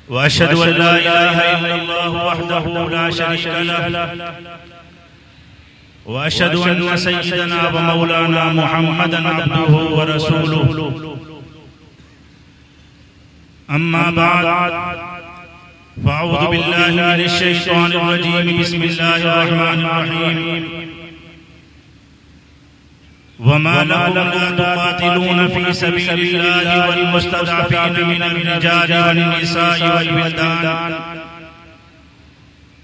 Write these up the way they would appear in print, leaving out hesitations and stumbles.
व अशहदु अल्ला इलाहा इल्लल्लाहु वहदहु ला शरीका लह व अशहदु अन्ना सय्यदना व मौलाना मुहम्मदन अब्दुहु व रसूलुहु अम्मा बाद फ़अऊज़ु बिल्लाहि मिनश शैतानिर रजीम बिस्मिल्लाहिर रहमानिर रहीम वमा लकुम ला तुक़ातिलून फ़ी सबीलिल्लाहि वल मुस्तज़अफ़ीन मिनर रिजालि वन निसाइ वल विल्दान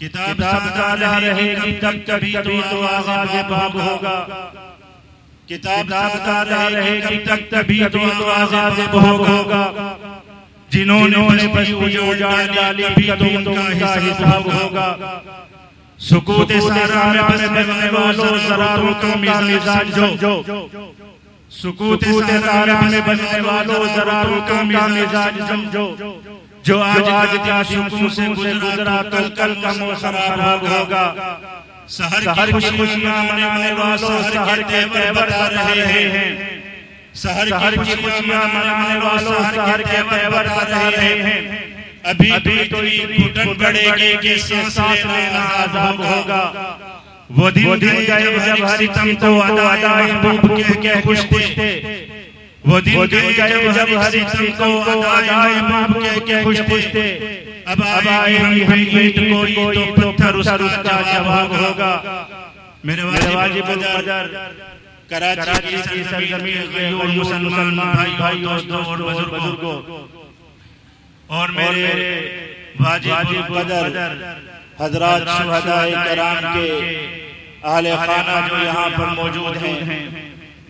किताब सबका रहे कब तक कभी तो आगाज़ बाब होगा किताब सबका रहे कब तक कभी तो आगाज़ बाब होगा जिन्होंने बस उजाड़ डाली कभी तो उनका हिसाब होगा सुकूत सारा में बसने वालों ज़रारों का मिजाज जो सुकूत सारा में बसने वालों ज़रारों का मिजाज जो आज का सुकून से गुजरा कल का मौसम खराब होगा शहर की खुशियां मनाने वालों शहर के तेवर बता रहे हैं शहर की खुशियां मनाने वालों शहर के तेवर बता रहे हैं अभी तो घुटन पड़ेगी कि सांस लेना आजाद होगा वो दिन गए जब हर सितम को अदाए महबूब के खुश थे वो दिन गए जब हर सितम को अदाए महबूब के खुश थे अब आए हम ईद को तो पत्थर उसका जवाब होगा मेरे वाजिब बदर कराची की सरजमीन गयूर मुसलमान भाई दोस्तों और बुजुर्गों और मेरे वाजिब बदर हजरात शुहदाए किराम के अहले खाना जो यहाँ पर मौजूद हैं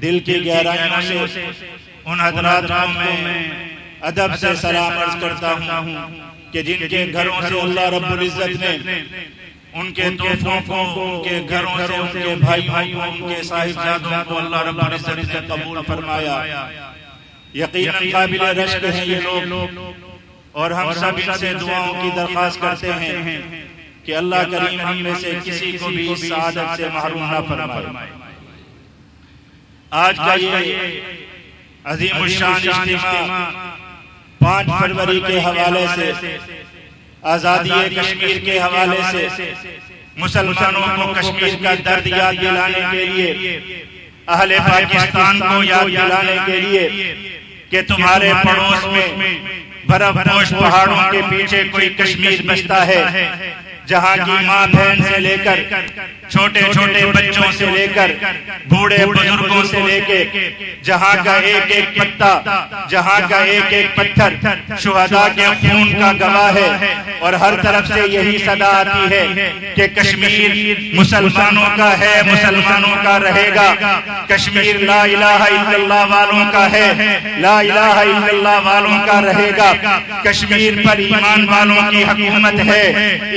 दिल की गहराइयों से उन हजरात को मैं अदब से सलाम अर्ज करता हूँ कि जिनके घरों से अल्लाह रब्बुल इज्जत ने उनके तोहफों को उनके घरों से उनके भाइयों उनके साहिबजादों को अल्लाह रब्बुल इज्जत ने कबूल फरमाया यकीनन काबिल रश्क हैं ये लोग और हम सब इनसे दुआओं की दरख्वास्त करते हैं कि अल्लाह करीम हम में से किसी को भी इस सादत से महरूम ना फरमाए। आज का ये अजीम शान इज्तिमा 5 फरवरी के हवाले से आजादी कश्मीर के हवाले से मुसलमानों को कश्मीर का दर्द याद दिलाने के लिए अहले पाकिस्तान को याद दिलाने के लिए कि तुम्हारे पड़ोस में बर्फपोश पहाड़ों के पीछे कोई कश्मीर बसता है जहाँ की माँ बहन से लेकर छोटे छोटे बच्चों से लेकर बूढ़े बुजुर्गों से लेके जहाँ का एक एक पत्ता जहाँ का एक एक पत्थर शुहदा के खून का गवाह है और हर तरफ से यही सदा आती है कि कश्मीर मुसलमानों का है मुसलमानों का रहेगा कश्मीर ला इलाहा इल्लल्लाह वालों का है ला इलाहा इल्लल्लाह वालों का रहेगा कश्मीर पर ईमान वालों की हुकूमत है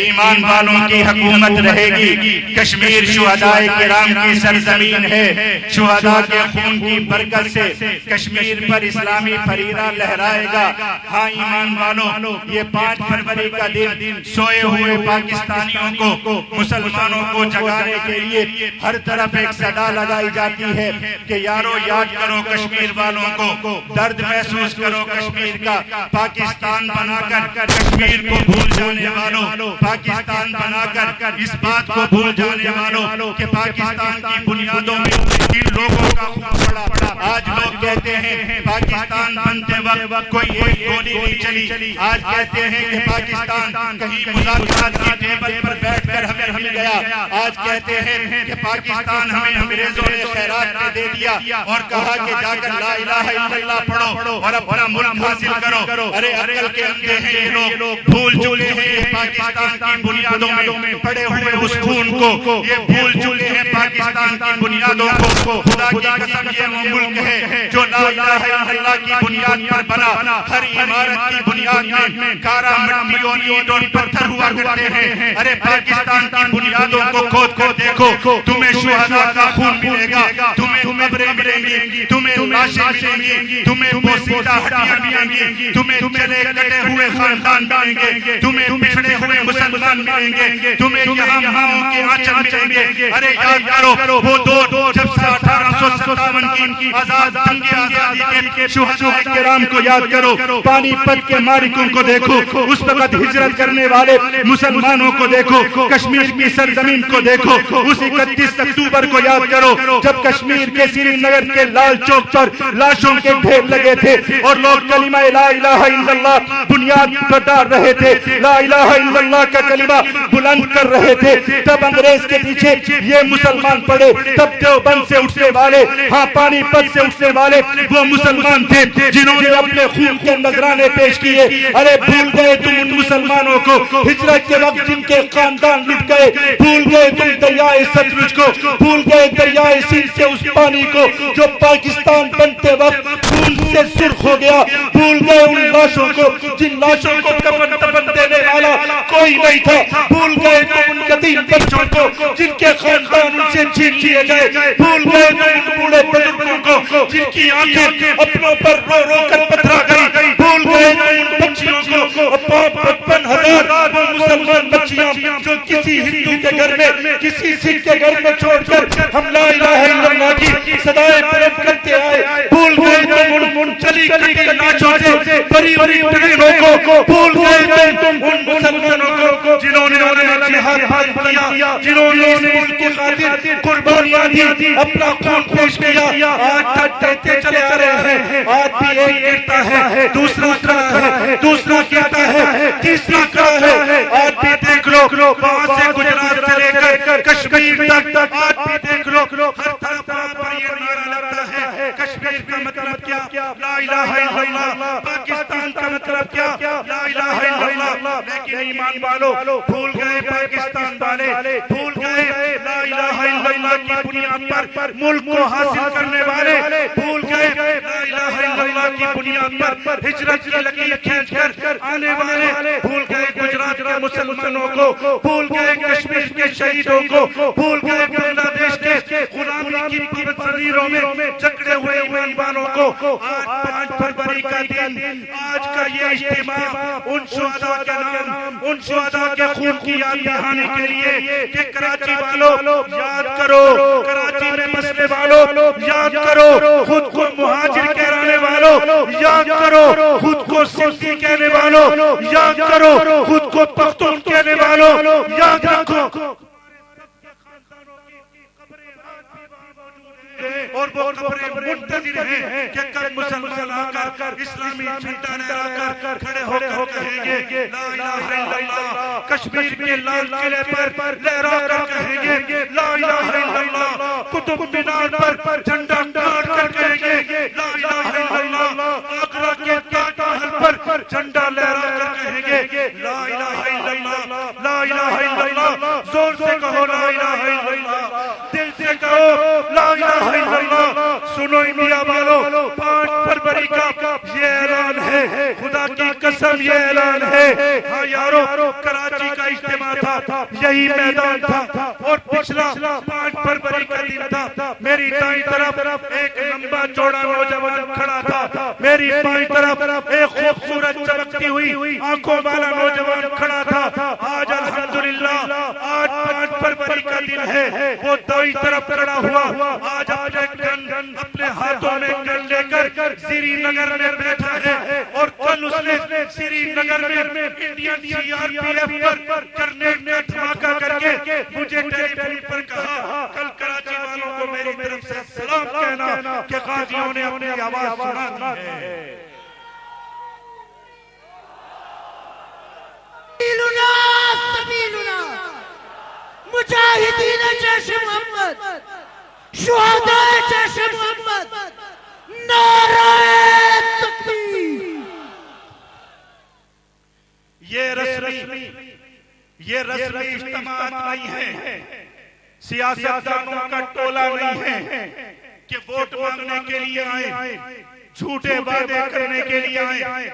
ईमान वालों की हुकूमत रहेगी कश्मीर कश्मीर शुहदाए किराम की सरजमीन है। शुहदा के खून की बरकत से कश्मीर पर इस्लामी फरीदा लहराएगा। हाँ ईमान वालों, ये 5 फरवरी का दिन सोए हुए पाकिस्तानियों को, मुसलमानों को जगाने के लिए हर तरफ एक सदा लगाई जाती है कि यारो याद करो कश्मीर वालों को, दर्द महसूस करो कश्मीर का। पाकिस्तान बनाकर कश्मीर को भूल जाने वालों, पाकिस्तान बनाकर इस बात को भूल जाने वालों कि पाकिस्तान की बुनियादों में इन लोगों का खून पड़ा। आज लोग कहते हैं पाकिस्तान बनते वक्त कोई एक गोली नहीं चली। आज कहते हैं कि पाकिस्तान कहीं मुज़ाकरात की टेबल पर बैठकर हमें मिल गया। आज कहते हैं कि पाकिस्तान हमें अंग्रेजों ने खैरात में दे दिया और कहा कि जाकर ला इलाहा इल्लल्लाह पढ़ो और अपना मुल्क हासिल करो। अरे अकल के अंधे हैं ये लोग, भूल चुके हैं ये पाकिस्तान की बुनियादों में पड़े हुए उस खून को, ये भूल चुके हैं पाकिस्तान की बुनियादों को। खुदा की कसम ये वो मुल्क है जो ला इलाहा इल्लल्लाह की बुनियाद पर बना। हर इमारत की बुनियाद में कारा मिट्टी और ईंट और पत्थर हुआ करते हैं। अरे पाकिस्तान की बुनियादों को खोद कर देखो, तुम्हें शुहदा का खून मिलेगा, तुम्हें कब्रें मिलेंगी, तुम्हें लाशें मिलेंगी, तुम्हें पोसीदा हड्डियां मिलेंगी, तुम्हें चले कटे हुए खानदान मिलेंगे, तुम्हें पिछड़े हुए मुसलमान मिलेंगे, तुम्हें यहाँ माओ के आंचल मिलेंगे। अरे याद करो वो दौर जब 1857 की आजाद जंगे आजादी के शुहदाए किराम को याद करो, पानीपत के मारिकों को देखो, उस वक्त हिजरत करने वाले मुसलमानों को देखो, कश्मीर की सरजमीन को देखो, उस 31 अक्टूबर को याद करो जब कश्मीर के श्रीनगर के लाल चौक पर लाशों के ढेर लगे थे और लोग कलिमा ला इलाहा इल्लल्लाह बुनियाद पर डाल रहे थे, ला इलाहा इल्लल्लाह का कलिमा बुलंद कर रहे थे। तब अंग्रेज के पीछे ये मुसलमान पड़े, तब देवबंद से उठने वाले, हाँ पानीपत से उठने वाले वो मुसलमान थे जिन्होंने अपने खून के नजराने पेश किए। अरे भूल गए तुम उन मुसलमानों को हिजरत के वक्त जिनके खानदान लुट गए, भूल गए तुम दरियाए सतलुज को, भूल गए दरियाए सिंध के उस पानी को जो पाकिस्तान बनते वक्त खून से सुर्ख हो गया, भूल गए उन लाशों को जिन लाशों को कफन दफन देने वाला कोई नहीं था, भूल गए तुम उन यतीम बच्चों को जिनके खानदान उनसे छीन लिए गए, भूल गए तुम उन बूढ़े बुजुर्गों को जिनकी आंखें अपनों पर रो रो कर पथरा गई, भूल गए तुम उन बच्चियों को 55,000 वो मुसलमान बच्चियां जो किसी हिंदू के घर में, किसी सिख के घर में छोड़कर हम ला इलाहा इल्लल्लाह की सदाएं बुलंद करते आए, भूल गए तुम उन चली गली के नाचों से बड़ी बड़ी बहनों को, भूल गए तुम उन मुसलमानों को जिन्होंने जिहाद किया, जिन्होंने इस मुल्क की खातिर कुर्बानियां दी, अपना खून पेश किया। आज देते चले आ रहे हैं, आज भी एक गिरता है, दूसरा खड़ा है, दूसरा गिरता है, तीसरा खड़ा है। आज भी देख लो वहां से गुजरात से लेकर कश्मीर तक, आज भी देख लो हर तरफ पर ये नारा लगता है कश्मीर का मतलब क्या, ला इलाहा इल्लल्लाह, पाकिस्तान का मतलब क्या, ला इलाहा इल्लल्लाह। लेकिन ईमान वालों भूल गए पाकिस्तान वाले, भूल गए ला इलाहा इल्लल्लाह की बुनियाद पर मुल्क को हासिल करने वाले, भूल गए ला इलाहा इल्लल्लाह की बुनियाद पर हिजरत की लकीर खींचकर आने वाले, भूल गए गुजरात के मुसलमानों को, भूल गए कश्मीर के शहीदों को, भूल गए बांग्लादेश के गुलामी की जंजीरों में जकड़े हुए ईमानदारों को। आज 5 फरवरी का दिन, आज का ये इज्तिमा उन शुहदा के नाम, उन शुहदा के खून की याद दिलाने के लिए कि कराची वालों याद करो, कराची में बसने वालों याद करो, खुद को मुहाजिर कहलाने वालों याद करो, खुद को सिंधी कहने वालों याद करो, खुद को पख्तून कहने वालों याद रखो। और वो खबरें मुंतजिर हैं कि कब मुसलमान आकर इस्लामी झंडा लहराकर खड़े होकर कहेंगे ला इलाहा इल्लल्लाह, कश्मीर के लाल किले पर लहराकर कहेंगे ला इलाहा इल्लल्लाह, कुतुब मीनार पर झंडा गाड़कर कहेंगे ला इलाहा इल्लल्लाह, आगरा के ताजमहल पर झंडा लहराकर कहेंगे ला इलाहा इल्लल्लाह, ला इलाहा इल्लल्लाह। जोर से कहो ला इलाहा इल्लल्लाह, दिल से कहो ला इलाहा इल्लल्लाह। सुनो इंडिया वालों, 5 फरवरी का ये ऐलान है, खुदा की कसम ये ऐलान है, हाँ यारों, कराची का इज्तिमा था, यही मैदान था और पिछला 5 फरवरी का दिन था। मेरी दाईं तरफ एक लंबा चौड़ा नौजवान खड़ा था, मेरी बाईं तरफ एक खूबसूरत चमकती हुई आंखों वाला नौजवान खड़ा था। आज अल्हम्दुलिल्लाह आज 5 फरवरी का दिन है, वो दाईं तरफ खड़ा हुआ आज अपने हाथों में गन लेकर श्रीनगर में बैठा है और कल उसने श्रीनगर में इंडियन सीआरपीएफ पर ग्रेनेड का धमाका करके मुझे टेलीफोन पर कहा, कल कराची वालों को मेरी तरफ से सलाम कहना कि गाजियों ने अपनी आवाज सुना दी है। मुजाहिदीन जैश मोहम्मद, शुहदाए जैश मोहम्मद, नाराए तकबीर। ये रस्मी इज्तिमात नहीं है, सियासतदानों का टोला नहीं है कि वोट मांगने के लिए आए, झूठे वादे करने के लिए आए,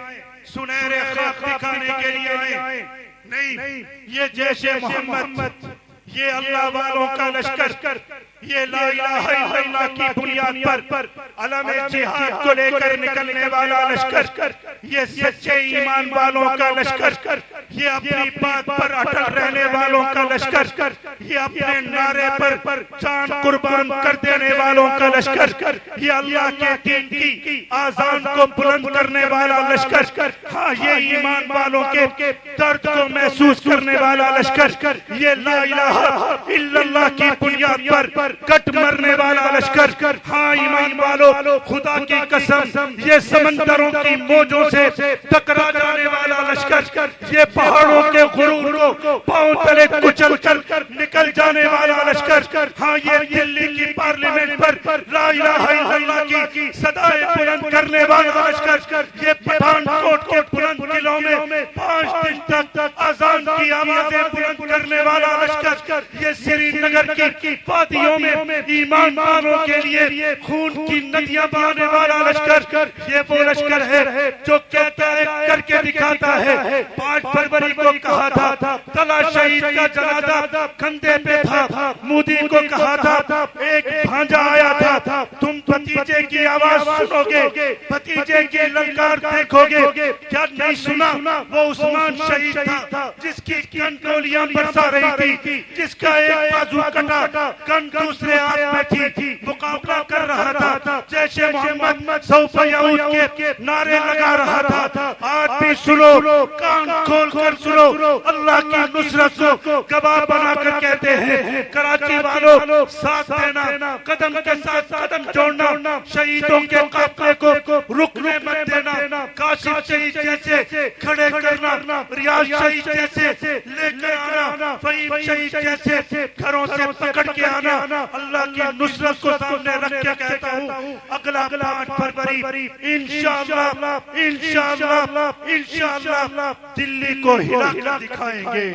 सुनहरे ख्वाब दिखाने के लिए आए। नहीं, ये जैशे मोहम्मद, ये अल्लाह वालों का लश्कर, ये ला इलाहा इल्लल्लाह की बुनियाद पर अलम जिहाद को लेकर निकलने वाला लश्कर, ये सच्चे ईमान वालों का लश्कर, ये अपनी बात पर अटल रहने वालों का लश्कर, ये अपने नारे पर जान कुर्बान कर देने वालों का लश्कर, ये अल्लाह के दीन की आजान को बुलंद करने वाला लश्कर। हाँ, ये ईमान वालों के दर्द को महसूस करने वाला लश्कर, ये ला इलाहा इल्लल्लाह की बुनियाद पर कट मरने वाला लश्कर। हाँ ईमान वालों, खुदा की कसम, ये समंदरों की मौजों से टकरा जाने वाला लश्कर, ये पहाड़ों के गुरूर को पांव तले कुचल कर निकल जाने वाला लश्कर। हाँ, ये दिल्ली की पार्लियामेंट पर ला इलाहा इल्लल्लाह की सदाएं बुलंद करने वाला लश्कर, ये पठानकोट के बुलंद किलों में 5 दिन तक अजान की आवाजें बुलंद करने वाला लश्कर, ये श्रीनगर की वादियों में ईमान वालों के लिए खून की नदियां बहाने वाला लश्कर, ये वो लश्कर है जो कहता है करके दिखाता है। 5 फरवरी को कहा था तला शहीद का जनाजा कंधे पे था, मोदी को कहा था एक भांजा आया था, तुम भतीजे की आवाज सुनोगे, भतीजे की ललकार देखोगे। क्या नहीं सुना? वो उस्मान शहीद था जिसकी कंडोलियां बरसा रही थी, जिसका एक बाजू कटा, कन दूसरे हाथ में थी, मुकाबला कर रहा था, जैसे मोहम्मद सौफ यऊद के नारे लगा रहा था। आज भी सुनो, कान खोल कर सुनो, अल्लाह की नुसरत को गवाह बनाकर कहते हैं कराची वालों, साथ देना, कदम के साथ कदम जोड़ना, शहीदों के काफिले को रुकने मत देना, काशिफ शहीद जैसे खड़े करना, रियाज शहीद जैसे लेकर आना, फहीम शहीद जैसे घरों से पकड़ के आना। अल्लाह की नुसरत को सामने रख के कहता हूँ, अगला 5 फरवरी इंशाअल्लाह इंशाअल्लाह इंशाअल्लाह दिल्ली को हिला कर दिखाएंगे।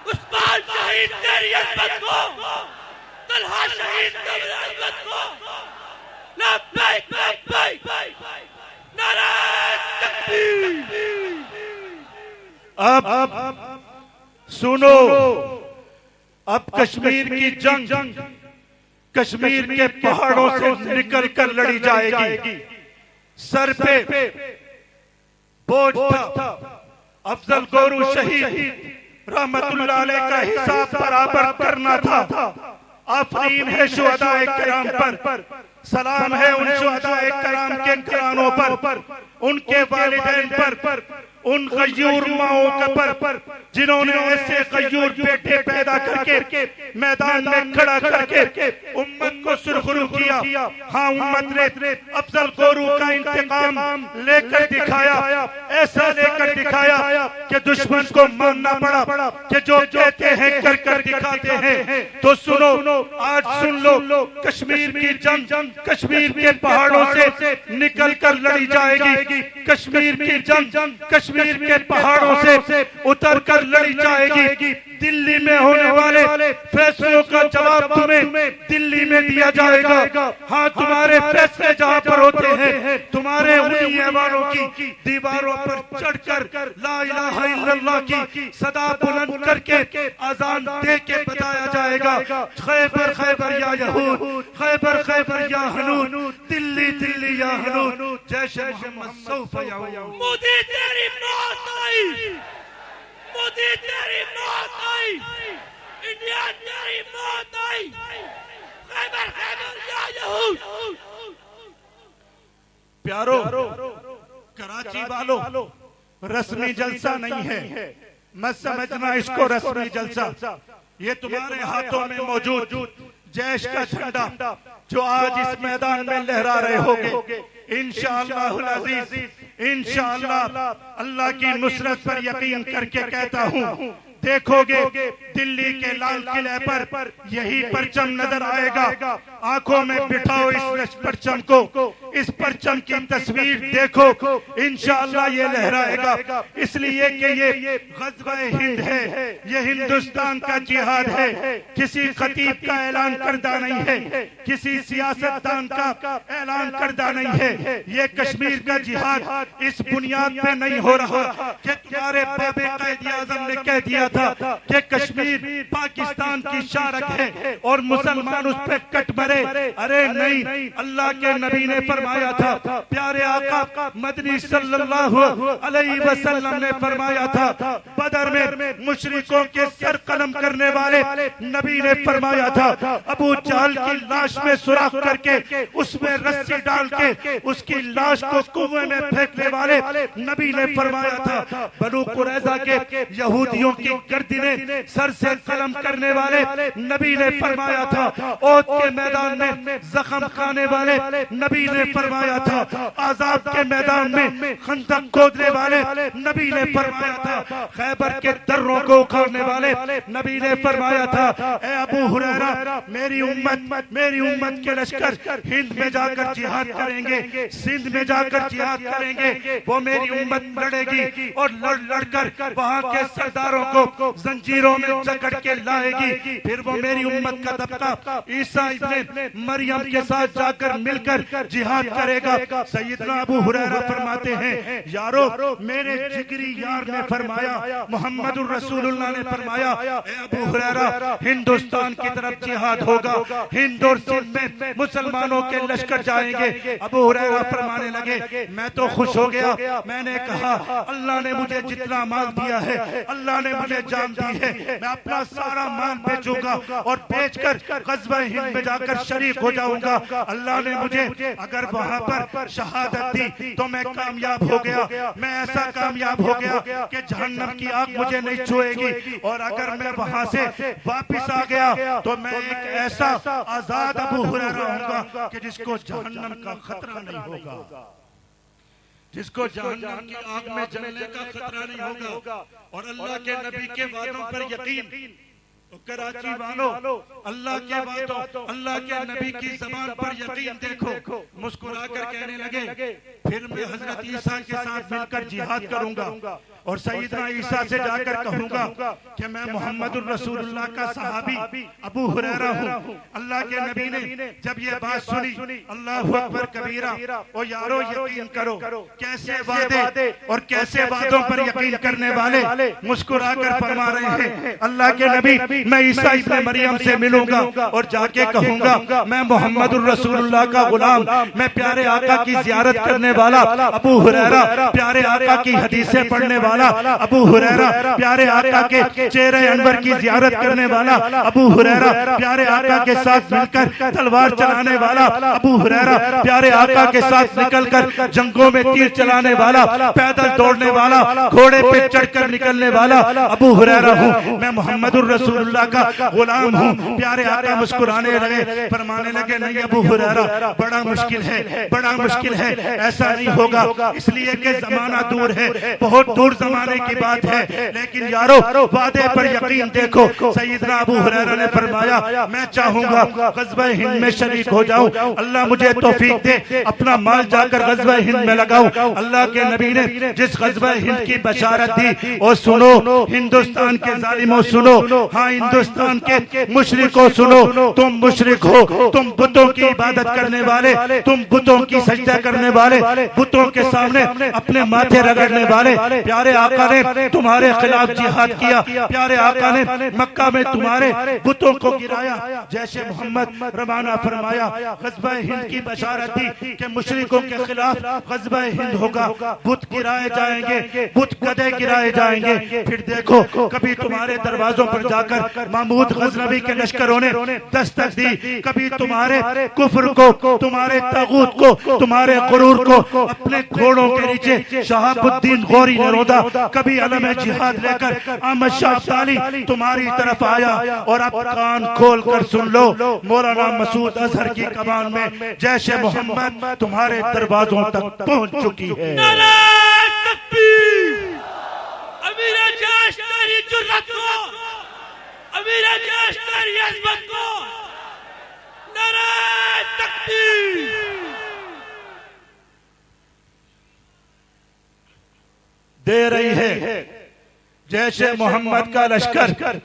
उस्मान शहीद तेरी अज़मत को, तलहा शहीद तेरी अज़मत को, लब्बैक लब्बैक नारे तकबीर। अब सुनो, अब कश्मीर की जंग कश्मीर के पहाड़ों से निकल कर लड़ी जाएगी। सर पे बोझ था, अफजल गोरू शहीद रहमतुल्लाह अलैह का हिसाब बराबर करना था। आफरीन है शुहदाए किराम पर, सलाम है उन शुहदाए किराम के घरानों पर, उनके वालिदैन पर, उन गयूर माओं पर जिन्होंने ऐसे गयूर बेटे पैदा करके मैदान में खड़ा करके उम्मत को सुरखरू किया। हाँ, उम्मत ने अफजल गोरू का इंतकाम लेकर दिखाया, ऐसा लेकर दिखाया कि दुश्मन को मानना पड़ा कि जो कहते हैं कर दिखाते हैं। तो सुनो, आज सुन लो, कश्मीर की जंग कश्मीर के पहाड़ों से निकल कर लड़ी जाएगी। कश्मीर की जंग कश्मीर के पहाड़ों से उतर कर लड़ी जाएगी। दिल्ली में होने वाले फैसलों का जवाब तुम्हें दिल्ली में दिया जाएगा। हाँ, तुम्हारे फैसले जहाँ पर होते हैं, तुम्हारे उन्हीं ऐवानों की दीवारों पर चढ़कर ला इलाहा इल्लल्लाह की सदा बुलंद करके अजान दे के बताया जाएगा, खैबर खैबर या यहूद, खैबर खैबर या हनून, दिल्ली दिल्ली या हनून, जैसे मोहम्मद सौफ याऊद। मोदी तेरी मौत आई, मोदी तेरी मौत आई, इंडिया तेरी मौत आई, खैबर खैबर या यहूद। प्यारो, कराची वालों, रस्मी जलसा नहीं है, मत समझना इसको रस्मी जलसा। ये तुम्हारे हाथों में मौजूद जैश का झंडा जो आज इस मैदान में लहरा रहे होगे, इंशाअल्लाहुल अजीज, इंशाअल्लाह अल्लाह की नुसरत पर यकीन करके कहता हूँ, देखोगे दिल्ली के लाल किले पर यही परचम नजर आएगा। आंखों में बिठाओ इस परचम को, इस परचम की तस्वीर देखो, इंशाअल्लाह ये लहराएगा। इसलिए कि ये ग़ज़वा-ए हिंद है, ये हिंदुस्तान का जिहाद है, किसी खतीब का ऐलान करदा नहीं है, किसी सियासतदान का ऐलान करदा नहीं है। ये कश्मीर का जिहाद इस बुनियाद पे नहीं हो रहा कि तुम्हारे बाबे कायद-ए-आज़म ने कह दिया था कि कश्मीर पाकिस्तान की शारक है और मुसलमान उस पे कट मरे। अरे नहीं, अल्लाह के नबी ने फरमाया था, प्यारे आका मदनी सल्लल्लाहु अलैहि वसल्लम ने फरमाया था, बदर में मुशरिकों के सर कलम करने वाले नबी ने फरमाया था, अबू जहल की लाश में सुराख करके उसमें रस्सी डाल के उसकी लाश को कुएं में फेंकने वाले नबी ने फरमाया था, बनु कुरैज़ा के यहूदियों की गर्दनें सर से कलम करने वाले नबी ने फरमाया था, ओद के मैदान में जख्म खाने वाले नबी ने फरमाया था, आजाब के मैदान में खंदक खोदने वाले नबी ने फरमाया था, खैबर के दर्रों को उखाड़ने वाले नबी ने फरमाया था, ए अबू हुरैरा, मेरी उम्मत के लश्कर हिंद में जाकर जिहाद करेंगे, सिंध में जाकर जिहाद करेंगे, वो मेरी उम्मत लड़ेगी और लड़कर वहाँ के सरदारों को जंजीरों में जकड़ के लाएगी। फिर वो मेरी उम्मत का तबका ईसा इब्ने मरियम के साथ जाकर मिलकर जिहाद करेगा। सैयदना अबू हुरैरा फरमाते हैं, यारो मेरे जिगरी यार ने फरमाया, मोहम्मदुर रसूलुल्लाह ने फरमाया, ए अबू हुरैरा, हिंदुस्तान की तरफ जिहाद होगा, हिंद और सिंध में मुसलमानों के लश्कर जाएंगे। अबू हुरैरा फरमाने लगे, मैं तो खुश हो गया। मैंने कहा, अल्लाह ने मुझे जितना माल दिया है, अल्लाह ने मुझे जान दी है, मैं अपना सारा माल बेचूंगा और बेचकर ग़ज़वा-ए हिंद में जाकर शरीक हो जाऊंगा। अल्लाह ने मुझे अगर वहां पर शहादत दी तो मैं कामयाब हो गया, मैं ऐसा कामयाब हो गया कि जहन्नम की आग मुझे नहीं छुएगी, और अगर मैं वहां से वापस आ गया तो मैं एक ऐसा आजाद अबू हुरैरा होऊंगा कि जिसको जहन्नम का खतरा नहीं होगा, जिसको जहन्नम की आग में जलने का खतरा नहीं होगा। और अल्लाह के नबी के वादों पर यकीन, तो कराची वालों, अल्लाह के वादों, अल्लाह के नबी की जबान पर यकीन देखो। मुस्कुरा कर कहने लगे, फिर मैं हजरत ईसा के साथ मिलकर जिहाद करूंगा और सैयदना ईसा से जाकर कहूंगा कि मैं मोहम्मदुर रसूलुल्लाह का सहाबी अबू हुरैरा हूँ। अल्लाह के नबी ने जब ये बात सुनी, अल्लाहु अकबर कबीरा, ओ यारो यकीन करो, कैसे वादे और कैसे वादों पर यकीन करने वाले मुस्कुरा कर फरमा रहे हैं, अल्लाह के नबी, मैं ईसा इब्ने मरियम से मिलूंगा और जाके कहूंगा मैं मोहम्मदुर रसूलुल्लाह का गुलाम, मैं प्यारे आका की जियारत करने वाला अबू हुरैरा, प्यारे आका की हदीसें पढ़ने वाला अबू हुरैरा, प्यारे आका के चेहरे अनवर की जियारत करने वाला अबू हुरैरा, प्यारे आका के साथ मिलकर तलवार चलाने वाला अबू हुरैरा, प्यारे आका के साथ निकलकर जंगों में तीर चलाने वाला, पैदल दौड़ने वाला, घोड़े पे चढ़कर निकलने वाला अबू हुरैरा हूँ। मैं मोहम्मदुर रसूलुल्लाह रसूलुल्लाह का गुलाम हूँ। प्यारे आका मुस्कुराने लगे, फरमाने लगे नहीं अबू हुरैरा, बड़ा मुश्किल है, बड़ा मुश्किल है, ऐसा नहीं होगा, इसलिए कि जमाना दूर है, बहुत दूर जमाने की बात है, लेकिन यारो वादे पर यकीन देखो। सैयदना अबू हुरैरा ने फरमाया मैं चाहूंगा ग़ज़वा हिंद में शरीक हो जाऊं, अल्लाह मुझे तौफीक दे, अपना माल जाकर ग़ज़वा हिंद में लगाऊं। अल्लाह के नबी ने जिस ग़ज़वा हिंद की बशारत दी, और सुनो हिंदुस्तान के जालिमों सुनो, हाँ हिंदुस्तान के मुशरिकों सुनो, तुम मुशरिक हो, तुम बुतों की इबादत करने वाले, तुम बुतों की सजदा करने वाले, बुतों के सामने अपने माथे रगड़ने वाले। प्यारे आका ने तुम्हारे खिलाफ जिहाद किया, प्यारे आका ने मक्का में तुम्हारे बुतों को गिराया। जैसे मोहम्मद रवाना फरमाया, ग़ज़वा हिंद की बशारत दी कि मुशरिकों के खिलाफ ग़ज़वा हिंद होगा, बुत गिराए जाएंगे, बुत गधे गिराए जाएंगे। फिर देखो कभी तुम्हारे दरवाजों पर जाकर महमूद गज़नवी के लश्करों ने दस्तक दी, कभी तुम्हारे कुफ्र को, तुम्हारे तागूत को, तुम्हारे गुरूर को अपने घोड़ों के नीचे शहाबुद्दीन गौरी ने रोदा, कभी अलम जिहाद लेकर अहमद शाह अब्दाली तुम्हारी तरफ आया। और अब कान खोल कर सुन लो, मौलाना मसूद अजहर की कमान में जैशे मोहम्मद तुम्हारे दरवाजों तक पहुंच चुकी है। नारे तकबीर, अमीर जैश तेरी जुर्रत को, अमीर जैश तेरी अज़मत को, नारे तकबीर। दे रही है जैसे मोहम्मद का लश्कर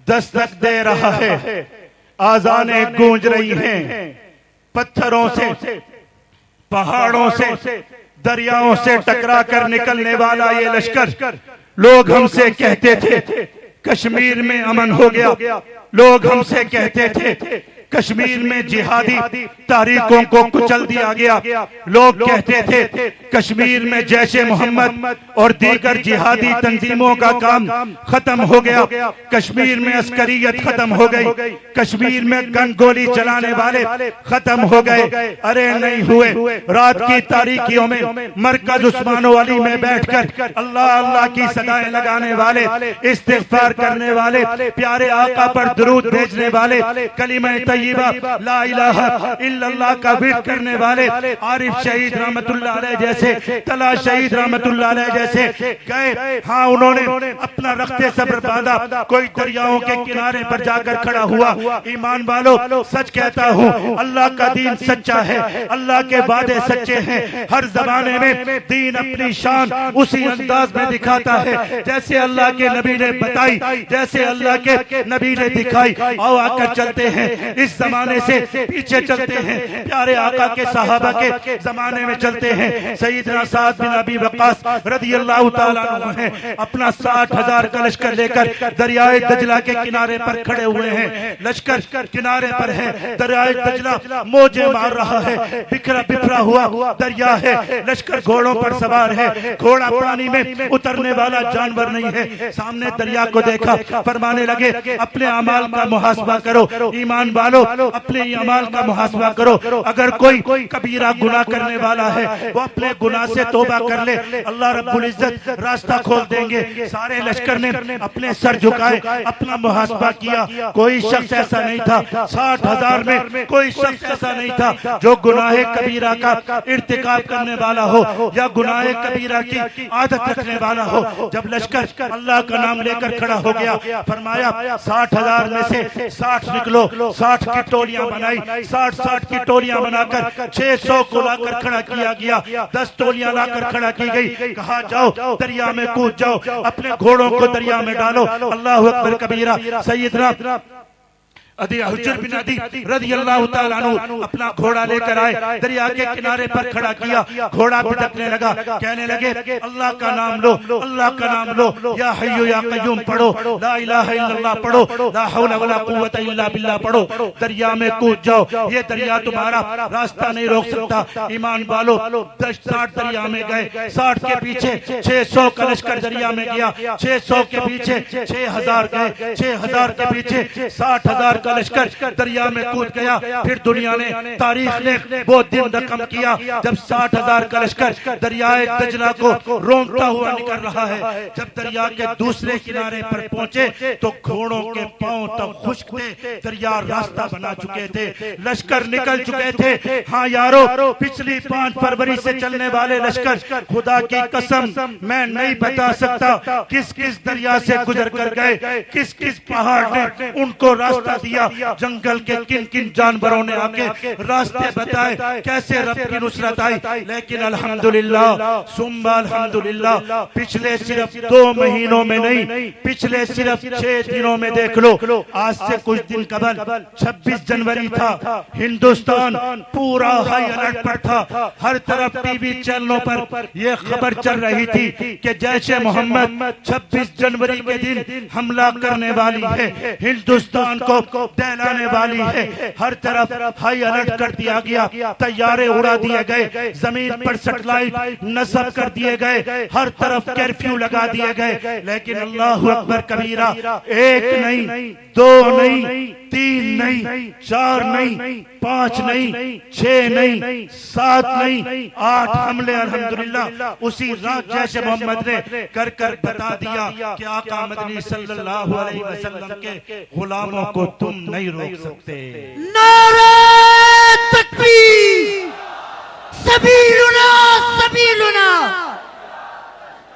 दस्तक दे रहा है, आज़ानें गूंज रही हैं, पत्थरों से, पहाड़ों से, दरियाओं से टकरा कर निकलने वाला ये लश्कर। लोग हमसे कहते थे कश्मीर में अमन हो गया, लोग हमसे कहते थे कश्मीर में जिहादी तारीकों को कुचल दिया गया, लोग कहते थे कश्मीर में जैशे मोहम्मद और दीगर जिहादी तंजीमों का काम खत्म हो गया, कश्मीर में अस्करियत खत्म हो गई, कश्मीर में गन गोली चलाने वाले खत्म हो गए। अरे नहीं हुए, रात की तारीकियों में मरकज उस्मानो अली में बैठकर अल्लाह अल्लाह की सदाएं लगाने वाले, इस्तिग़फ़ार करने वाले, प्यारे आका पर दुरूद भेजने वाले, कलिमा तय्यबा ला इलाहा इल्लल्लाह का विर्द करने वाले, आरिफ शहीद रहमतुल्लाह अलैह जैसे, तला शहीद रहमतुल्लाह अलैह जैसे गए। हाँ उन्होंने अपना रखते सब्र बांधा, कोई दरियाओं के किनारे पर जाकर खड़ा हुआ। ईमान वालों सच कहता हूँ, अल्लाह का दीन सच्चा है, अल्लाह के वादे सच्चे हैं। हर जमाने में दीन अपनी शान उसी अंदाज में दिखाता है जैसे अल्लाह के नबी ने बताई, जैसे अल्लाह के नबी ने दिखाई। आओ आकर चलते हैं, इस जमाने से पीछे चलते हैं, प्यारे आका के सहाबा के जमाने में चलते हैं। सैयदना साद बिन अबी वक्कास रज़ियल्लाहु तआला अन्हु हैं, अपना 60,000 का लश्कर लेकर दरियाए दजला के किनारे पर खड़े हुए हैं। लश्कर किनारे पर है, दरियाए दजला मौजे मार रहा है, बिखरा बिखरा हुआ दरिया है, लश्कर घोड़ों पर सवार है, घोड़ा पानी में उतरने वाला जानवर नहीं है। सामने दरिया को देखा, फरमाने लगे अपने अमाल का मुहासबा करो। ईमान वालों अपने अमाल का मुहासबा करो। अगर कोई कबीरा गुनाह करने वाला है वो अपने गुनाह से तौबा कर ले, अल्लाह रब्बुल इज्जत रास्ता खोल देंगे। सारे लश्कर ने अपने सर झुकाए, अपना मुहासबा किया। कोई शख्स ऐसा नहीं था, 60,000 में कोई शख्स ऐसा नहीं था जो गुनाह कबीरा का इर्तिकाब करने वाला हो या गुनाह कबीरा की आदत रखने वाला हो। जब लश्कर अल्लाह का नाम लेकर खड़ा हो गया, फरमाया 60,000 में से 60 निकलो। 60 की टोलियां बनाई, 60 की टोलियां बनाकर 600 को लाकर खड़ा किया गया। 10 टोलियां लाकर खड़ा की गई। कहा जाओ दरिया में कूद जाओ, अपने घोड़ों को दरिया में डालो। अल्लाहु अकबर कबीरा। सैयदना अदी हुज्जर बिन अदी रज़ियल्लाहु तआला अन्हु अपना घोड़ा लेकर आए, दरिया के किनारे पर खड़ा किया। घोड़ा भटकने लगा, कहने लगे अल्लाह का नाम लो, अल्लाह का नाम लो, या हय्यु या कय्यूम पढ़ो, ला इलाहा इल्लल्लाह पढ़ो, ला हौला वला कुव्वता इल्ला बिल्लाह पढ़ो। दरिया में कूद जाओ, ये दरिया तुम्हारा रास्ता नहीं रोक सकता। ईमान वालों 60 दरिया में गए, 60 के पीछे 600 का लश्कर दरिया में गया, 600 के पीछे 6,000 गए, 6,000 के पीछे 60,000 का लश्कर दरिया में कूद गया। फिर दुनिया ने, तारीख ने वो दिन रकम किया जब 60,000 का लश्कर दरियाए दजला को रोंगता हुआ निकल रहा है। जब दरिया के दूसरे किनारे पर पहुंचे तो घोड़ों के पांव तक खुश्क थे, दरिया रास्ता बना चुके थे, लश्कर निकल चुके थे। हाँ यारो, पिछली 5 फरवरी से चलने वाले लश्कर, खुदा की कसम मैं नहीं बता सकता किस किस दरिया से गुजर कर गए, किस किस पहाड़ ने उनको रास्ता दिया, जंगल के किन किन जानवरों ने आके रास्ते बताए, कैसे रब की नुसरत आई। लेकिन अल्हम्दुलिल्लाह सुम्मा अल्हम्दुलिल्लाह, पिछले सिर्फ 2 महीनों में नहीं, पिछले सिर्फ 6 दिनों में देख लो, आज से कुछ दिन कबल 26 जनवरी था, हिंदुस्तान पूरा हाई अलर्ट पर था। हर तरफ टीवी चैनलों पर यह खबर चल रही थी कि जैश ए मोहम्मद 26 जनवरी के दिन हमला करने वाली है, हिंदुस्तान को दहलाने वाली है। हर तरफ हाई अलर्ट कर दिया गया, तैयारे उड़ा दिए गए, जमीन पर सैटेलाइट नस्ब कर दिए गए, हर तरफ कर्फ्यू लगा दिए गए। लेकिन अल्लाहु अकबर कबीरा, 1 नहीं, 2 नहीं, 3 नहीं, 4 नहीं, 5 नहीं, 6 नहीं, 7 नहीं, 8 हमले अल्हम्दुलिल्लाह उसी रात जैश ए मोहम्मद ने कर कर बता दिया कि आका मदनी सल्लल्लाहु अलैहि वसल्लम के गुलामों को तुम नहीं रोक सकते। नारे तकबीर, सबीलुना सबीलुना,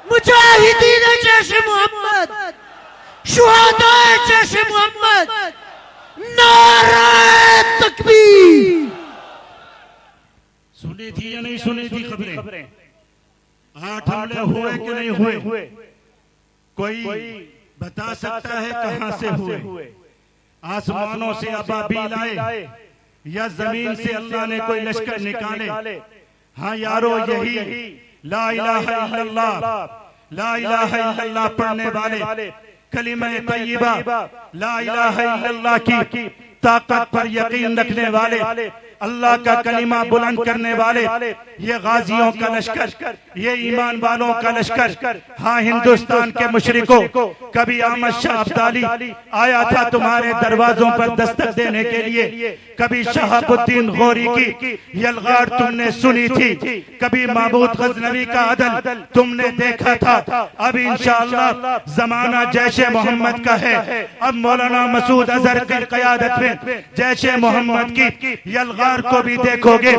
मुजाहिदीन जैश ए मोहम्मद, शुहदाए जैश ए मोहम्मद, नारे तकबीर। सुनी थी या नहीं सुनी थी खबरें? 8 हमले हुए कि नहीं हुए? कोई बता सकता है कहां से हुए? आसमानों से अबाबील आए या जमीन से अल्लाह ने कोई लश्कर निकाले? हाँ यारो, यही ला इलाहा इल्लल्लाह, ला इलाहा इल्लल्लाह पढ़ने वाले, कलिमा तय्यबा ला इलाहा इल्लल्लाह की ताकत पर यकीन रखने वाले, अल्लाह का कलिमा बुलंद करने वाले, ये गाजियों का लश्कर, ये ईमान वालों का लश्कर। हाँ, हिंदुस्तान के मुशरिकों, कभी अहमद शाह अब्दाली आया था तुम्हारे दरवाजों पर दस्तक देने के लिए, कभी शहाबुद्दीन गौरी की यलगार तुमने सुनी थी, कभी महमूद गजनवी का अदल तुमने देखा था। अब इंशाअल्लाह जमाना जैश ए मोहम्मद का है। अब मौलाना मसूद अजहर की क़यादत में जैश ए मोहम्मद की यलगार को भी देखोगे,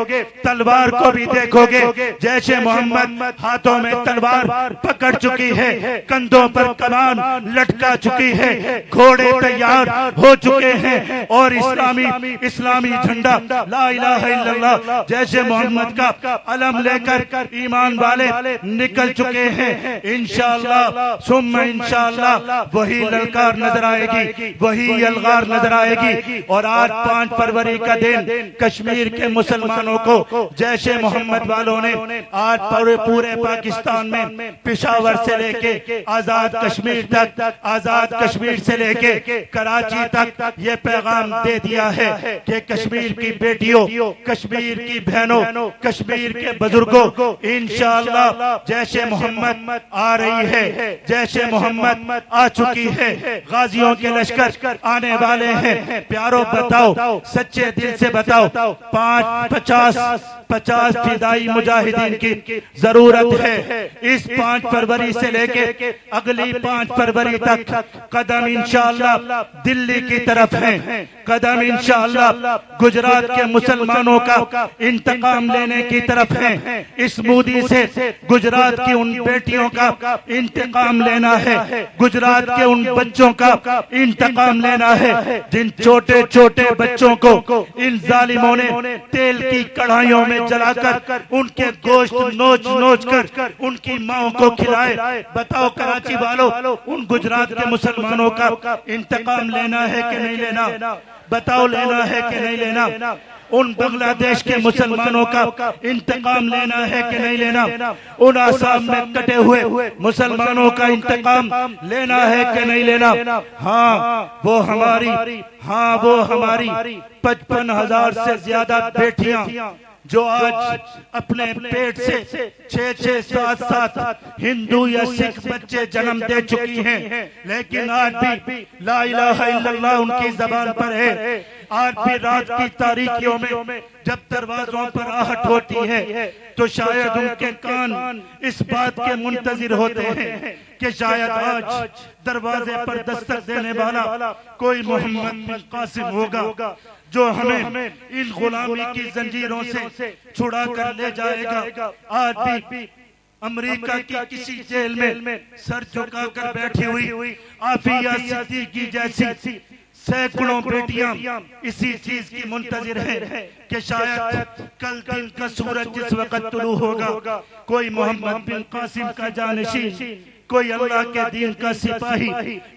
तलवार को भी देखोगे। जैश ए मोहम्मद हाथों में तलवार पकड़ चुकी है, कंधों पर कमान लटका चुकी है, घोड़े तैयार हो चुके हैं और इस्लामी झंडा ला इलाहा इल्लल्लाह जैश ए मोहम्मद का अलम लेकर ईमान वाले निकल चुके हैं। इंशाअल्लाह सुम्मा इंशाअल्लाह वही ललकार नजर आएगी, वही यलगार नजर आएगी। और आज 5 फरवरी का दिन कश्मीर के मुसलमानों को जैश ए मोहम्मद वालों ने आज पूरे पाकिस्तान में पेशावर से लेके आजाद कश्मीर तक, आजाद कश्मीर से लेके कराची तक ये पैगाम दे दिया है कि कश्मीर की बेटियों, कश्मीर की बहनों, कश्मीर के बुजुर्गों, इंशाअल्लाह जैश ए मोहम्मद आ रही है, जैश ए मोहम्मद आ चुकी है, गाजियों के लश्कर आने वाले हैं। प्यारो बताओ, सच्चे दिल से बताओ, 50 फिदाई मुजाहिदीन की जरूरत है। इस 5 फरवरी से लेके अगली 5 फरवरी तक कदम इंशाअल्लाह दिल्ली की तरफ है, कदम इंशाअल्लाह गुजरात के मुसलमानों का इंतकाम लेने की तरफ है। इस मोदी से गुजरात की उन बेटियों का इंतकाम लेना है, गुजरात के उन बच्चों का इंतकाम लेना है जिन छोटे छोटे बच्चों को इन जालिमों ने तेल की कढ़ाइयों में जलाकर उनके गोश्त नोच नोच कर उनकी माओ को खिलाए। बताओ कराची वालों, उन गुजरात के मुसलमानों का इंतकाम लेना है कि नहीं लेना? बताओ, लेना है कि नहीं लेना? उन बांग्लादेश के मुसलमानों का इंतकाम लेना है कि नहीं लेना? उन आसाम में कटे हुए मुसलमानों का इंतकाम लेना है कि नहीं लेना? हाँ वो हमारी 55,000 से ज्यादा बेटियां जो आज अपने पेट से 6-6, 7-7 हिंदू या सिख बच्चे जन्म दे चुकी हैं, लेकिन आज भी ला इलाहा इल्लल्लाह उनकी जबान पर है। आज भी रात की तारीकियों में जब दरवाजों पर आहट होती है तो शायद उनके कान इस बात के मुंतजिर होते हैं कि शायद आज दरवाजे पर दस्तक देने वाला कोई मोहम्मद बिन कासिम होगा जो हमें इन गुलामी की जंजीरों से छुड़ा कर ले जाएगा। आज भी अमेरिका की किसी जेल में सर झुकाकर बैठी हुई आफिया सिद्दीकी जैसी सैकड़ों बेटियां इसी चीज की मुंतजिर हैं कि शायद कल दिन का सूरज जिस वक्त तुलू होगा कोई मोहम्मद बिन कासिम का जानशीन, कोई अल्लाह के दीन का सिपाही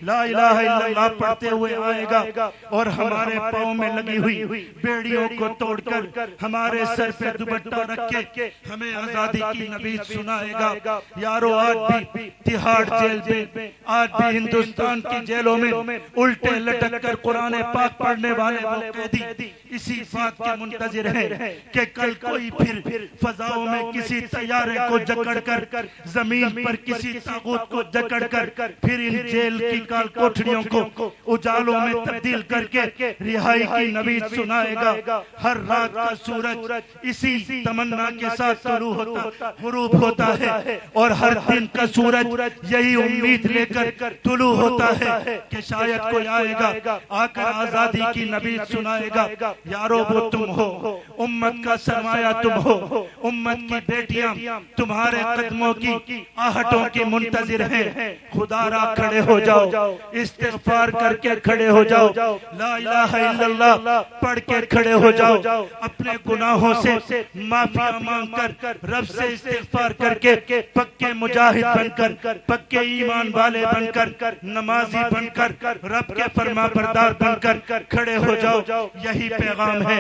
ला इलाहा इल्लल्लाह पढ़ते हुए आएगा और हमारे पाँव में लगी हुई बेड़ियों को तोड़कर हमारे सर पे दुपट्टा रख के हमें आजादी की नबीद सुनाएगा। यारो आज भी तिहाड़ जेल में, आज भी हिंदुस्तान की जेलों में उल्टे लटक कर कुरान पाक पढ़ने वाले वो कैदी इसी बात के मुंतजिर हैं कि कल कोई फिर फजाओं में किसी तैयारे को जकड़ कर जमीन पर किसी तागूत को जकड़ कर फिर इन जेल की काल कोठरियों को उजालों में तब्दील करके रिहाई की नबीद सुनाएगा। हर रात का सूरज इसी तमन्ना के साथ तुलू होता गुरूब होता है और हर दिन का सूरज यही उम्मीद लेकर तुलू होता है कि शायद कोई आएगा आकर आजादी की नबीद सुनाएगा। यारो वो तुम हो, उम्मत का सरमाया तुम हो, उम्मत की बेटियां तुम्हारे कदमों की आहटों की मुंतजिर हैं। खुदारा खड़े हो जाओ, इस्तिग़फ़ार करके खड़े हो जाओ, ला इलाहा इल्लल्लाह पढ़ के खड़े हो जाओ, अपने गुनाहों से माफिया मांगकर रब से इस्तिग़फ़ार करके पक्के मुजाहिद बनकर, पक्के ईमान वाले बनकर, नमाजी बनकर, रब के फरमाबरदार बनकर खड़े हो जाओ। यही पैगाम है,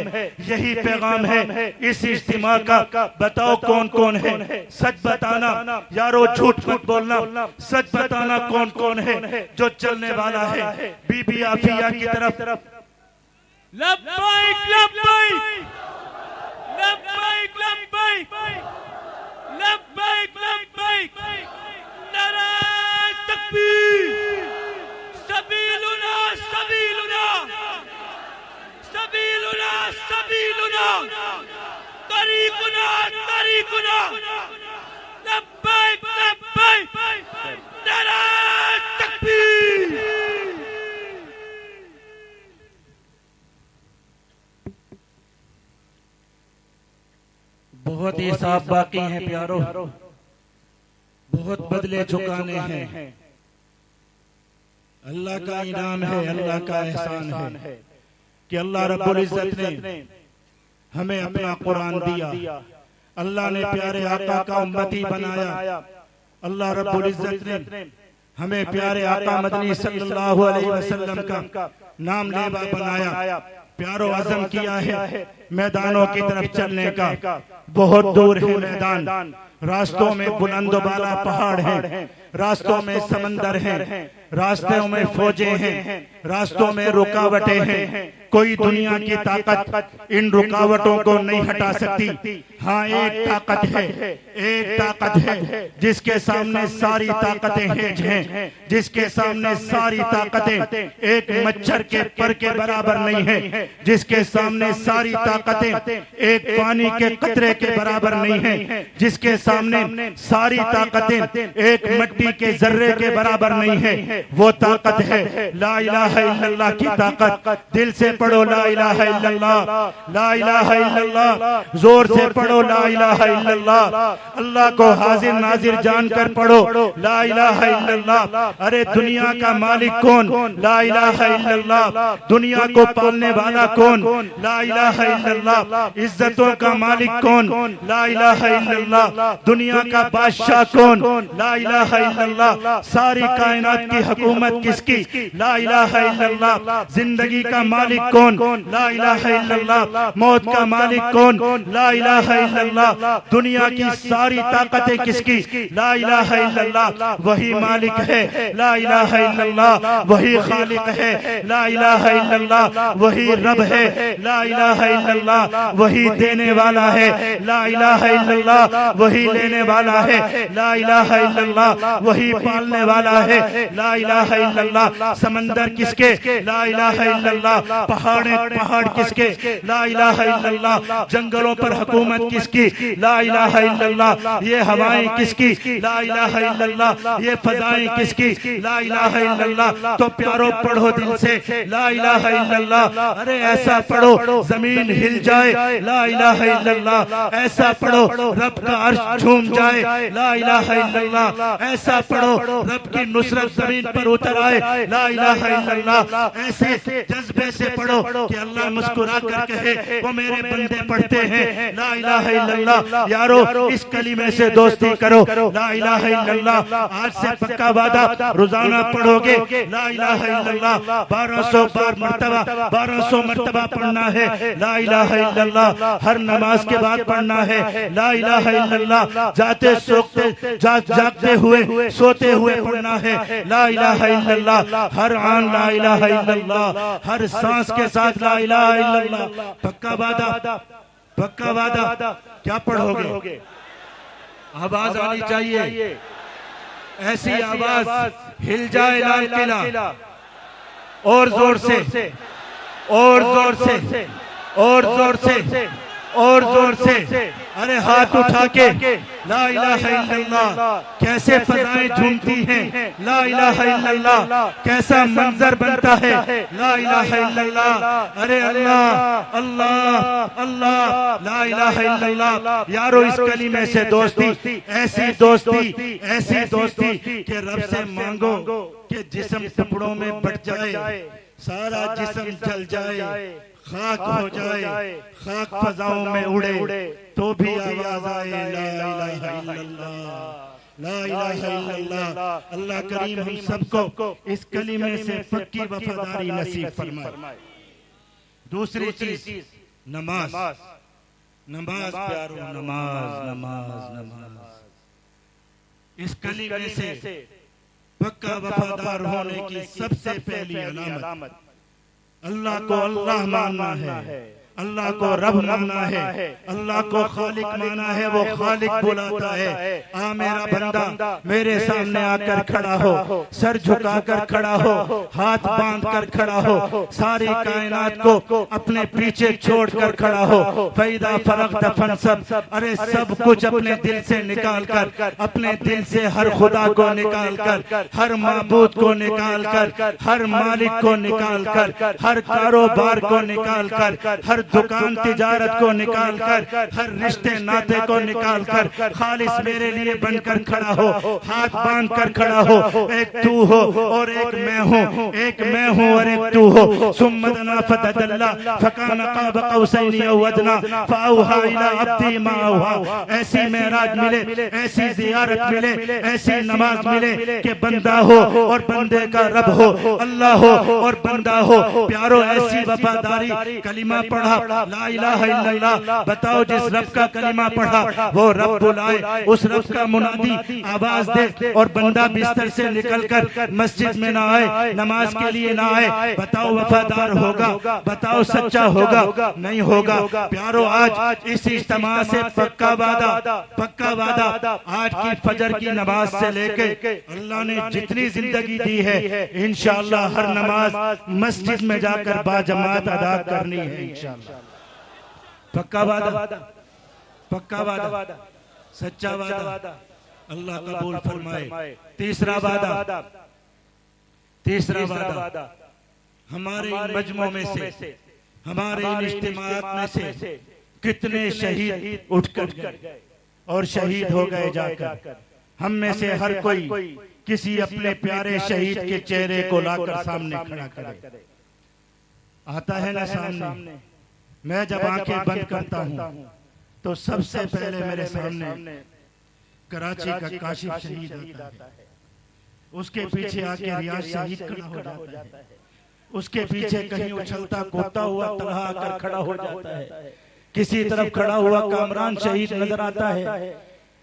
यही पैगाम है इस इज्तिमा का। बताओ कौन कौन है, सच बताना यारो, झूठ मत बोलना, सच बताना कौन कौन है जो चलने वाला है बीबी आफिया की तरफ। लब्बैक लब्बैक लब्बैक लब्बैक लब्बैक लब्बैक नारे तकबीर, सबीलुना सबीलुना सबीलुना सबीलुना तरीकुना तरीकुना लब्बैक लब्बैक नारे तकबीर। बहुत ही साफ बाकी हैं प्यारो, बहुत बदले चुकाने हैं। अल्लाह का इनाम है, अल्लाह का एहसान है कि अल्लाह रब्बुल इज्जत ने हमें अपना कुरान दिया, अल्लाह ने प्यारे आका का उम्मती बनाया, अल्लाह रब्बुल इज्जत ने हमें प्यारे आका मदनी सल्लल्लाहु अलैहि वसल्लम का नाम लेवा बनाया। प्यारो अज़म किया है मैदानों की तरफ चलने का, बहुत दूर है मैदान, रास्तों में बुलंद बाला पहाड़ हैं, रास्तों में समंदर हैं, रास्तों में फौजें हैं, रास्तों में रुकावटें हैं। कोई दुनिया की ताकत इन रुकावटों को नहीं हटा सकती। हाँ, एक ताकत है, एक ताकत है जिसके सामने सारी ताकतें हेज हैं, जिसके सामने सारी ताकतें एक मच्छर के पर के बराबर नहीं है, जिसके सामने सारी ताकतें एक पानी के कतरे के बराबर नहीं है, जिसके सामने सारी ताकतें एक मट्टी के जर्रे के बराबर नहीं है। वो ताकत है ला इलाहा इल्लल्लाह की ताकत। दिल से पढ़ो ला इलाहा इल्लल्लाह, ला इलाहा इल्लल्लाह, जोर से पढ़ो ला इलाहा इल्लल्लाह, अल्लाह को हाजिर नाजिर जानकर पढ़ो ला इलाहा इल्लल्लाह। अरे दुनिया का मालिक कौन? ला इलाहा इल्लल्लाह। दुनिया को पालने वाला कौन? ला इलाहा इल्लल्लाह। इज्जतों का मालिक कौन? कौन? ला इलाहा इल्लल्लाह। दुनिया का बादशाह कौन? ला इलाहा इल्लल्लाह। सारी कायनात की हुकूमत किसकी? ला इलाहा इल्लल्लाह। जिंदगी का मालिक कौन? ला इलाहा इल्लल्लाह। मौत का मालिक कौन? ला इलाहा इल्लल्लाह। दुनिया की सारी ताकतें किसकी? ला इलाहा इल्लल्लाह। वही मालिक है, ला इलाहा इल्लल्लाह। वही खालिक है, ला इलाहा इल्लल्लाह। वही रब है, ला इलाहा इल्लल्लाह। वही देने वाला है, ला इलाहा इल्लल्लाह। वही लेने वाला है, ला इलाहा इल्लल्लाह। वही पालने वाला है, ला इलाहा इल्लल्लाह। समंदर किसके? ला इलाहा इल्लल्लाह। पहाड़ किसके? ला इलाहा इल्लल्लाह। जंगलों पर हुकूमत किसकी? ला इलाहा इल्लल्लाह। ये हवाएं किसकी? ला इलाहा इल्लल्लाह। ये फजाएं किसकी? ला इलाहा इल्लल्लाह। तो प्यारो पढ़ो दिल से, ला इलाहा इल्लल्लाह। अरे ऐसा पढ़ो जमीन हिल जाए, ला इलाहा इल्लल्लाह। ऐसा पढ़ो रब का अर्श झूम जाए, ला इलाहा इल्लल्लाह। ऐसा पढ़ो रब की नुसरत जमीन पर उतर आए, ला इलाहा इल्लल्लाह। ऐसे जज्बे से पढ़ो कि अल्लाह मुस्कुरा कर कहे वो मेरे बंदे पढ़ते हैं, ला इलाहा इल्लल्लाह। यारो इस कलीमे से दोस्ती करो, ला इलाहा इल्लल्लाह। आज से पक्का वादा, रोजाना पढ़ोगे ला इलाहा इल्लल्लाह। 1200 मर्तबा पढ़ना है, ला इलाहा इल्लल्लाह। हर नमाज के बाद पढ़ना है, ला इलाहा इल्लल्लाह। जागते हुए सोते हुए पढ़ना है, ला इलाहा इल्लल्लाह। हर आन ला इलाहा इल्लल्लाह। हर सांस के साथ ला इलाहा इल्लल्लाह। पक्का वादा। क्या पढ़ोगे? आवाज आनी चाहिए, ऐसी आवाज हिल जाए लाल किला। और जोर से, और जोर से, और जोर से, और जोर से। अरे हाथ उठा के ला इलाहा इल्लल्लाह। कैसे फजाएं झूमती हैं, ला इलाहा इल्लल्लाह। कैसा मंजर बनता है, ला इलाहा इल्लल्लाह। अरे अल्लाह अल्लाह अल्लाह, ला इलाहा इल्लल्लाह। यारो इस कलीमे से दोस्ती, ऐसी दोस्ती कि रब से मांगो कि जिस्म टुकड़ों में बट जाए, सारा जिस्म जल जाए, खाक हो जाए, खाक फजाओं में उड़े, तो भी आवाज आए ला इलाहा इल्लल्लाह, ला इलाहा इल्लल्लाह। अल्लाह करीम हम सबको इस कलीमे से पक्की वफादारी नसीब फरमाए। दूसरी चीज नमाज प्यारो, नमाज। इस कलीमे से पक्का वफादार होने की सबसे पहली अलामत अल्लाह को अल्लाह मानना है, अल्लाह को रब मानना है, अल्लाह को खालिक माना है। वो खालिक बुलाता है, आ मेरा बंदा मेरे सामने आकर खड़ा हो, सर झुकाकर खड़ा हो, हाथ बांध कर खड़ा हो, सारी कायनात को अपने पीछे छोड़कर खड़ा हो। फैदा फरक दफन सब, अरे सब कुछ अपने दिल से निकाल कर, अपने दिल से हर खुदा को निकाल कर, हर माबूद को निकाल कर, हर मालिक को निकाल कर, हर कारोबार को निकाल कर, हर दुकान तिजारत को निकाल कर, हर रिश्ते नाते को निकाल कर, खालिस मेरे लिए बनकर खड़ा हो, हाथ बांध कर खड़ा हो। एक तू हो और एक मैं हूँ, एक मैं हूँ और एक तू हो। सुम्मदना फतदल्ला फकाना क़ाब क़ौसैन औ अदना फ़अौहा इला अब्दी मा औहा। ऐसी मेराज मिले, ऐसी ज़ियारत मिले, ऐसी नमाज मिले कि बंदा हो और बंदे का रब हो, अल्लाह हो और बंदा हो। प्यारो ऐसी वफादारी, कलिमा पढ़ा ला इलाहा इल्लल्लाह। बताओ जिस रब का कलिमा पढ़ा वो रब बुलाए, उस रब का मुनादी आवाज दे और बंदा बिस्तर से निकलकर मस्जिद में ना आए, नमाज के लिए ना आए, बताओ वफादार होगा? बताओ सच्चा होगा? नहीं होगा। प्यारो आज इस इज्तिमा से पक्का वादा, आज की फजर की नमाज से लेके अल्लाह ने जितनी जिंदगी दी है, इंशाअल्लाह हर नमाज मस्जिद में जाकर बाजमात अदा करनी है इंशाअल्लाह। पक्का वादा, सच्चा वादा, अल्लाह कबूल फरमाए। तीसरा वादा, हमारे इन मजमों में से, हमारे इन इज्तिमात में से कितने शहीद उठकर गए और शहीद हो गए जाकर। हम में से हर कोई किसी अपने प्यारे शहीद के चेहरे को लाकर सामने खड़ा करे। आता है ना सामने? मैं जब आंखें बंद करता हूँ तो सबसे पहले मेरे सामने कराची का काशिफ शहीद आता है, उसके पीछे आके रियाज शहीद खड़ा हो जाता है, उसके पीछे कहीं उछलता कूदता हुआ तलहा आकर खड़ा हो जाता है, किसी तरफ खड़ा हुआ कामरान शहीद नजर आता है,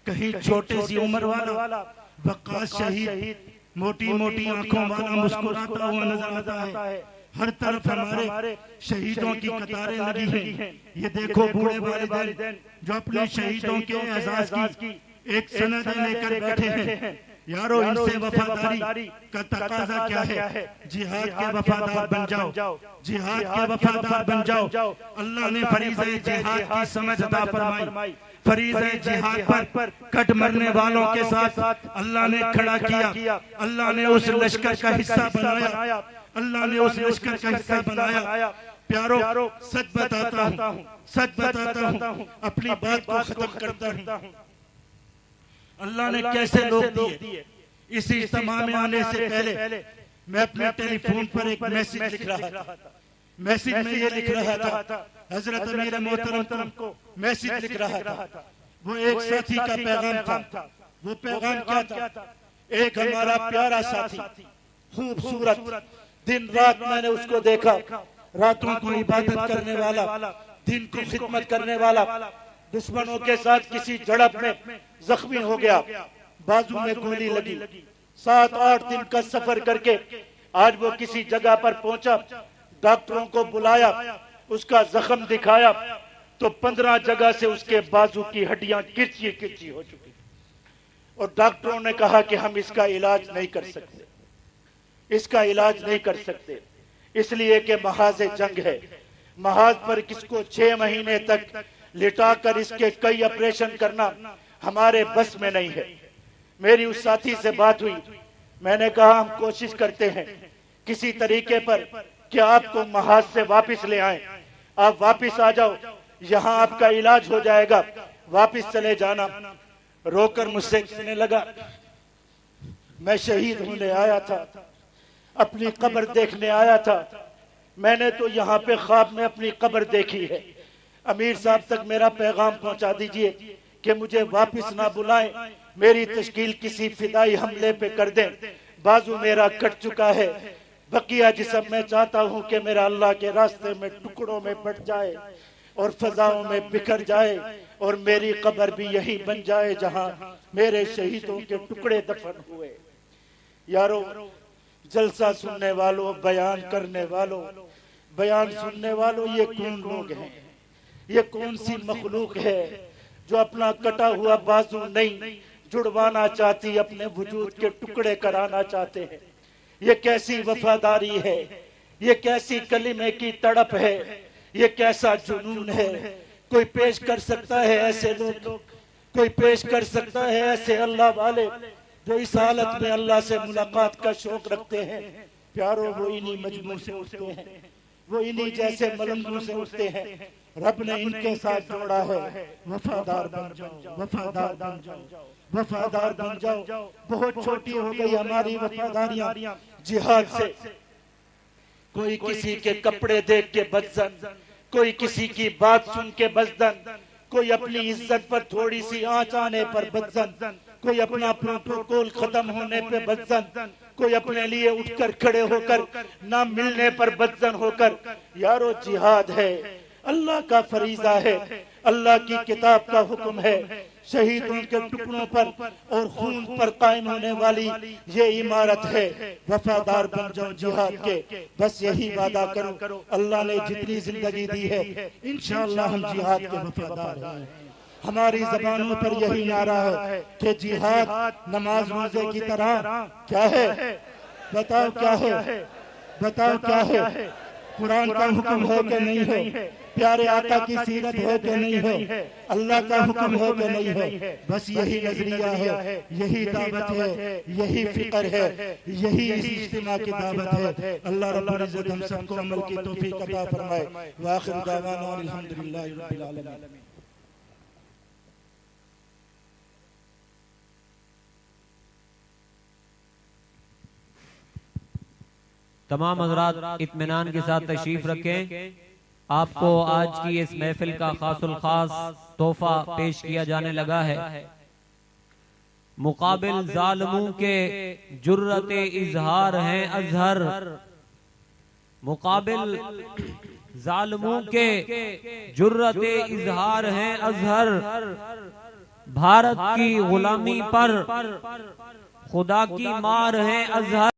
कहीं छोटे सी उम्र वाला वक्कास शहीद मोटी मोटी आंखों वाला मुस्कुराता हुआ नजर आता है। हर तरफ हमारे शहीदों की कतारें लगी हैं। ये देखो बूढ़े वालिदैन जो अपने शहीदों के एजाज की एक सनद लेकर बैठे हैं। यारो इनसे वफादारी का तकाजा क्या है? जिहाद के वफादार बन जाओ, जिहाद के वफादार बन जाओ। अल्लाह ने फरीज़े जिहाद की समझ अता फरमाई, फरीज़े जिहाद पर कट मरने वालों के साथ अल्लाह ने खड़ा किया। अल्लाह ने उस लश्कर का हिस्सा बनाया, अल्लाह ने उस लश्कर का हिस्सा बनाया। प्यारो सच बताता हूँ, अपनी बात को खत्म करता हूँ। अल्लाह ने कैसे लोग दिए। इस इज्तिमा में आने से पहले मैं अपने टेलीफोन पर एक मैसेज लिख रहा था। मैसेज में ये लिख रहा था, हजरत अमीर मोहतरम को मैसेज लिख रहा था। वो एक साथी का पैगाम था। वो पैगाम क्या था? एक हमारा प्यारा साथी, खूबसूरत, दिन रात मैंने उसको देखा, रातों को इबादत करने वाला, दिन को खिदमत करने वाला, दुश्मनों के साथ किसी झड़प में जख्मी हो गया, बाजू में गोली लगी। 7-8 दिन का सफर करके आज वो किसी जगह पर पहुंचा, डॉक्टरों को बुलाया, उसका जख्म दिखाया तो 15 जगह से उसके बाजू की हड्डियां किरची हो चुकी और डॉक्टरों ने कहा कि हम इसका इलाज नहीं कर सकते, इसका इलाज नहीं कर सकते, इसलिए कि महाज जंग है। महाज पर किसको 6 महीने तक लिटाकर इसके कई ऑपरेशन करना हमारे बस में नहीं है। मेरी उस साथी से बात हुई, मैंने कहा हम कोशिश करते हैं किसी तरीके पर कि आपको महाज से वापस ले आएं, आप वापस आ जाओ, यहाँ आपका इलाज हो जाएगा, वापस चले जाना। रोकर मुझसे कहने लगा, मैं शहीद होने आया था, अपनी कब्र देखने आया था, मैंने तो यहाँ पे ख्वाब में अपनी कब्र देखी है। अमीर साहब तक मेरा पैगाम पहुंचा दीजिए कि मुझे वापस ना बुलाएं, मेरी तश्कील किसी फिदाई हमले पे कर दें, बाजू मेरा कट चुका है, बकिया जिस्म मैं चाहता हूं कि मेरा अल्लाह के रास्ते में टुकड़ों में बट जाए और फजाओं में बिखर जाए और मेरी कब्र भी यही बन जाए जहां मेरे शहीदों के टुकड़े दफन हुए। यारो, जलसा सुनने वालों, बयान करने वालों, बयान सुनने वालों, ये कौन लोग हैं? ये कौन सी मखलूक है जो अपना कटा हुआ बाजू नहीं जुड़वाना चाहती, अपने वजूद के टुकड़े कराना चाहते हैं? ये कैसी वफादारी है? ये कैसी कलिमे की तड़प है? ये कैसा जुनून है? कोई पेश कर सकता है ऐसे लोग? कोई पेश कर सकता है ऐसे अल्लाह वाले जो इस हालत में अल्लाह से मुलाकात का शौक रखते हैं? प्यारो, वो इन्हीं मजमू से उठते हैं, वो इन्हीं जैसे मलंगों से उठते हैं। रब ने इनके साथ जोड़ा है। वफादार बन जाओ, वफादार बन जाओ, वफादार बन जाओ। बहुत छोटी हो गई हमारी वफादारियां जिहाद से। कोई किसी के कपड़े देख के बदजन, कोई किसी की बात सुन के बदजन, कोई अपनी इज्जत पर थोड़ी सी आंच आने पर बदजन, कोई अपना प्रोटोकॉल खत्म होने पे बदजन, कोई अपने लिए उठकर खड़े होकर ना मिलने पर बदजन होकर। यारो, जिहाद है, अल्लाह का फरीजा है, अल्लाह की किताब का हुक्म है। शहीदों के टुकड़ों पर और खून पर कायम होने वाली ये इमारत है। वफादार बन जाओ जिहाद के, बस यही वादा करो। अल्लाह ने जितनी जिंदगी दी है इंशाअल्लाह हम जिहाद के वफादार हैं। हमारी जबानों पर यही नारा है कि जिहाद नमाज रोजे की तरह क्या है? बताओ क्या है? बताओ क्या है? कुरान का हुक्म है कि नहीं है? प्यारे आका की सीरत है कि नहीं है? अल्लाह का हुक्म है कि नहीं है? बस यही नजरिया है, यही दावत है, यही फिक्र है, यही इस इज्तिमा की दावत है। अल्लाह रब्बुल इज्जत हम सबको अमल की तौफीक अता फरमाए। व आखिर दावाना अल्हम्दुलिल्लाहि रब्बिल आलमीन। तमाम हज़रात इत्मीनान के साथ तशरीफ रखें। आपको आज की इस महफिल का खासुल खास तोहफा पेश किया जाने लगा है। मुकाबिल जालिमों के जुर्रते इजहार हैं अजहर, मुकाबिल जालिमों के जुर्रते इजहार हैं अजहर। भारत की गुलामी पर खुदा की मार है अजहर।